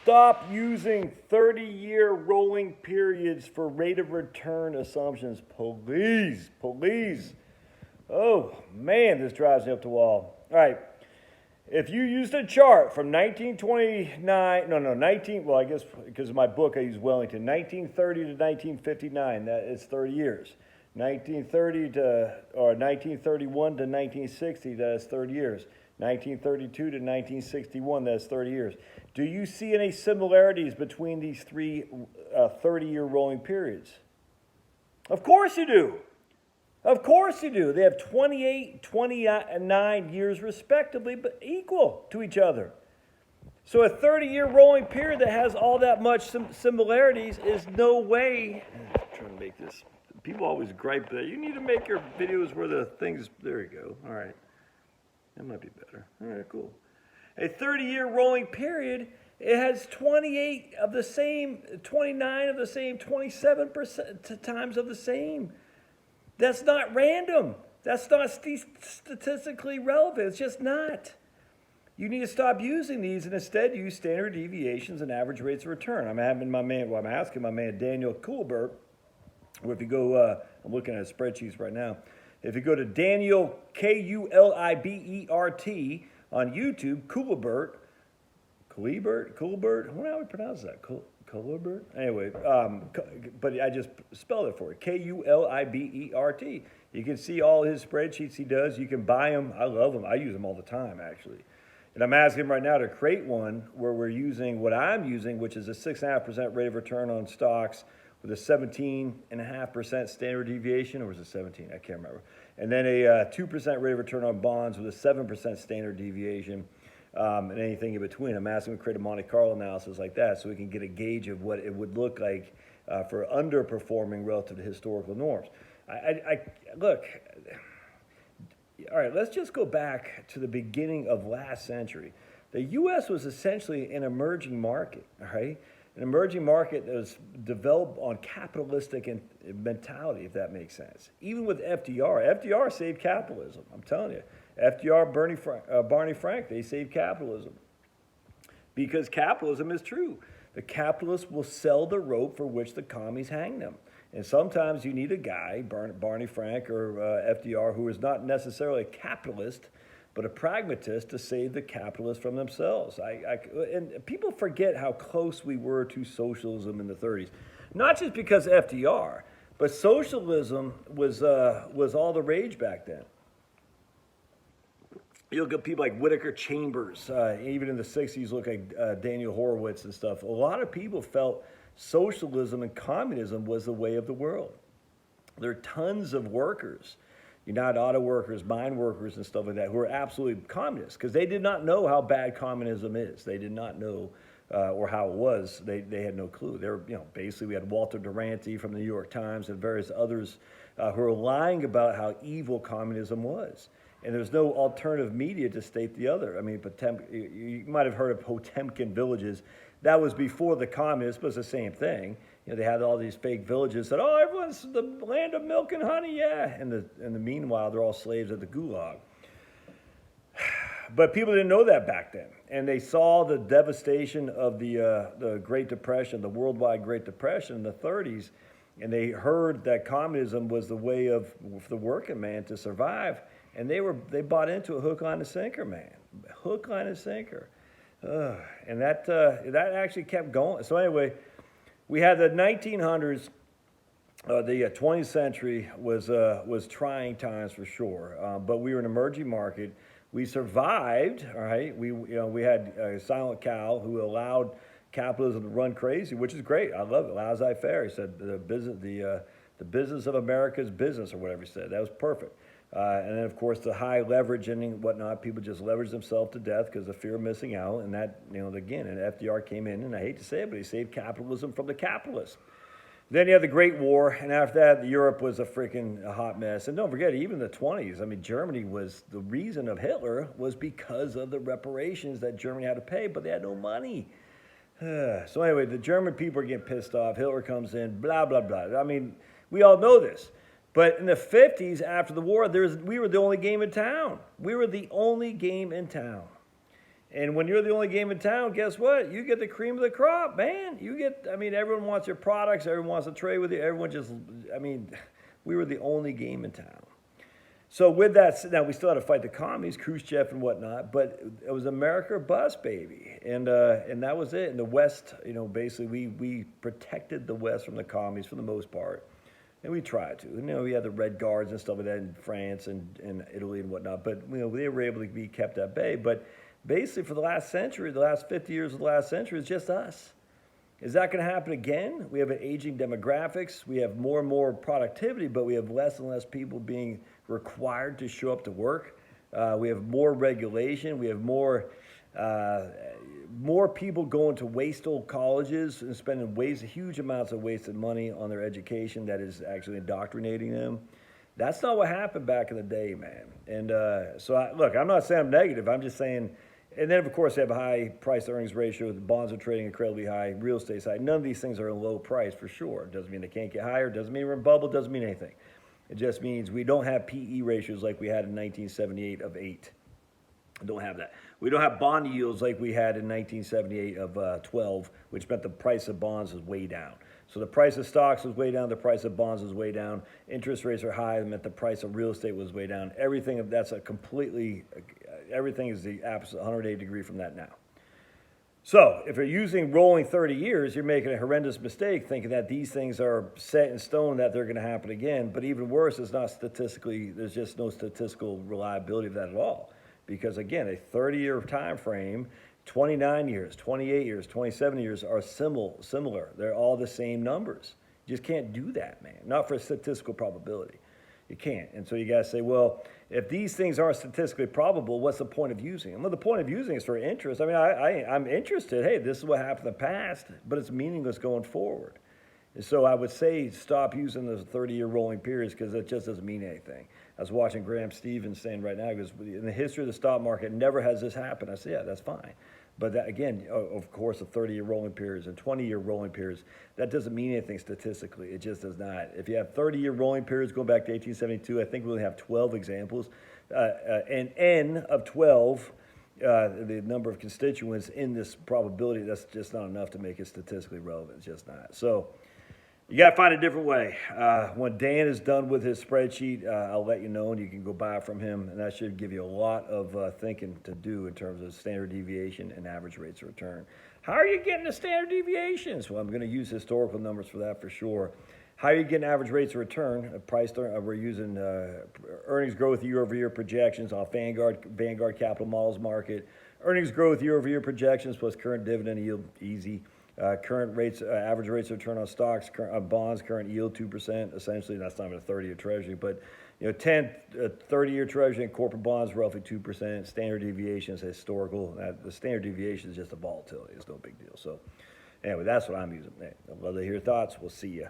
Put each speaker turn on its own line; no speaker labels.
Stop using 30-year rolling periods for rate of return assumptions. Please, please. Oh, man, this drives me up the wall. All right. If you used a chart from 1929, well, I guess because of my book, I use Wellington, 1930 to 1959, that is 30 years. 1931 to 1960, that is 30 years. 1932 to 1961, that's 30 years. Do you see any similarities between these three 30-year rolling periods? Of course you do. Of course you do. They have 28, 29 years respectively, but equal to each other. So a 30-year rolling period that has all that much similarities is no way. I'm trying to make this. People always gripe that you need to make your videos where the things. There you go. All right. That might be better. All right, cool. A 30-year rolling period, it has 28 of the same, 29 of the same, 27% times of the same. That's not random. That's not statistically relevant. It's just not. You need to stop using these and instead use standard deviations and average rates of return. I'm asking my man Daniel Kulibert, or if you go, I'm looking at his spreadsheets right now. If you go to Daniel, Kulibert, on YouTube, Kulibert, I don't know how we pronounce that, Kulibert? Anyway, but I just spelled it for you, Kulibert. You can see all his spreadsheets he does. You can buy them. I love them. I use them all the time, actually. And I'm asking him right now to create one where we're using what I'm using, which is a 6.5% rate of return on stocks with a 17.5% standard deviation, or was it 17? I can't remember. And then a 2% rate of return on bonds with a 7% standard deviation, and anything in between. I'm asking him to create a Monte Carlo analysis like that so we can get a gauge of what it would look like for underperforming relative to historical norms. Look, all right, let's just go back to the beginning of last century. The U.S. was essentially an emerging market, all right? An emerging market that was developed on capitalistic mentality, if that makes sense. Even with FDR saved capitalism, I'm telling you. FDR, Barney Frank, they saved capitalism. Because capitalism is true. The capitalists will sell the rope for which the commies hang them. And sometimes you need a guy, Barney Frank or FDR, who is not necessarily a capitalist, but a pragmatist to save the capitalists from themselves. And people forget how close we were to socialism in the 30s. Not just because FDR, but socialism was all the rage back then. You'll get people like Whittaker Chambers, even in the 60s, look like Daniel Horowitz and stuff. A lot of people felt socialism and communism was the way of the world. There are tons of workers, United Auto Workers, mine workers, and stuff like that, who are absolutely communists because they did not know how bad communism is. They did not know, or how it was. They had no clue. They were, basically, we had Walter Duranty from the New York Times and various others who are lying about how evil communism was. And there's no alternative media to state the other. I mean, you might have heard of Potemkin villages. That was before the communists, but it's the same thing. They had all these fake villages that, everyone's the land of milk and honey, yeah. And the meanwhile, they're all slaves at the Gulag. But people didn't know that back then. And they saw the devastation of the Great Depression, the worldwide Great Depression in the 30s. And they heard that communism was the way of the working man to survive. And they bought into a hook, line, and sinker, man. Hook, line, and sinker. And that actually kept going. So anyway, we had the 1900s. The 20th century was trying times for sure, but we were an emerging market. We survived. All right, we had Silent Cal, who allowed capitalism to run crazy, which is great. I love it. Laissez-faire. He said the business of America's business, or whatever he said. That was perfect. And then, of course, the high leverage and whatnot, people just leverage themselves to death because of fear of missing out. And that, again, and FDR came in, and I hate to say it, but he saved capitalism from the capitalists. Then you had the Great War, and after that, Europe was a freaking hot mess. And don't forget, even the 20s, I mean, Germany was, the reason of Hitler was because of the reparations that Germany had to pay, but they had no money. So anyway, the German people are getting pissed off. Hitler comes in, blah, blah, blah. I mean, we all know this. But in the 50s, after the war, we were the only game in town. We were the only game in town. And when you're the only game in town, guess what? You get the cream of the crop, man. Everyone wants your products. Everyone wants to trade with you. We were the only game in town. So with that, now we still had to fight the commies, Khrushchev and whatnot, but it was America or bust, baby, and that was it. And the West, basically we protected the West from the commies for the most part, and we tried to. We had the Red Guards and stuff like that in France and Italy and whatnot, but they were able to be kept at bay. But basically, for the last century, the last 50 years of the last century, it's just us. Is that going to happen again? We have an aging demographics. We have more and more productivity, but we have less and less people being required to show up to work. We have more regulation. We have more people going to wasteful colleges and spending huge amounts of wasted money on their education that is actually indoctrinating them. That's not what happened back in the day, man. And look, I'm not saying I'm negative. I'm just saying. And then, of course, they have a high price-to-earnings ratio. The bonds are trading incredibly high. Real estate's high. None of these things are a low price for sure. Doesn't mean they can't get higher. Doesn't mean we're in a bubble. Doesn't mean anything. It just means we don't have PE ratios like we had in 1978 of 8. We don't have that. We don't have bond yields like we had in 1978 of 12, which meant the price of bonds was way down. So the price of stocks was way down. The price of bonds was way down. Interest rates are high. It meant the price of real estate was way down. Everything is the opposite, 180 degree from that now. So if you're using rolling 30 years, you're making a horrendous mistake thinking that these things are set in stone, that they're going to happen again. But even worse, there's just no statistical reliability of that at all. Because again, a 30-year time frame, 29 years, 28 years, 27 years are similar. They're all the same numbers. You just can't do that, man. Not for statistical probability. You can't. And so you got to say, well, if these things aren't statistically probable, what's the point of using them? Well, the point of using is for interest. I'm interested. Hey, this is what happened in the past, but it's meaningless going forward. And so I would say stop using those 30-year rolling periods because it just doesn't mean anything. I was watching Graham Stevens saying right now, he goes, in the history of the stock market, never has this happened. I said, yeah, that's fine. But that, again, of course, the 30-year rolling periods and 20-year rolling periods, that doesn't mean anything statistically. It just does not. If you have 30-year rolling periods going back to 1872, I think we only have 12 examples. And N of 12, the number of constituents in this probability, that's just not enough to make it statistically relevant. It's just not. So you got to find a different way. When Dan is done with his spreadsheet, I'll let you know, and you can go buy it from him. And that should give you a lot of thinking to do in terms of standard deviation and average rates of return. How are you getting the standard deviations? Well, I'm going to use historical numbers for that for sure. How are you getting average rates of return? We're using earnings growth year-over-year projections off Vanguard Capital Models market. Earnings growth year-over-year projections plus current dividend yield, easy. Current rates, average rates of return on stocks, bonds, current yield 2%. Essentially, that's not even a 30-year treasury, but 30-year treasury and corporate bonds roughly 2%. Standard deviation is historical. The standard deviation is just a volatility. It's no big deal. So, anyway, that's what I'm using. Hey, I'd love to hear your thoughts. We'll see you.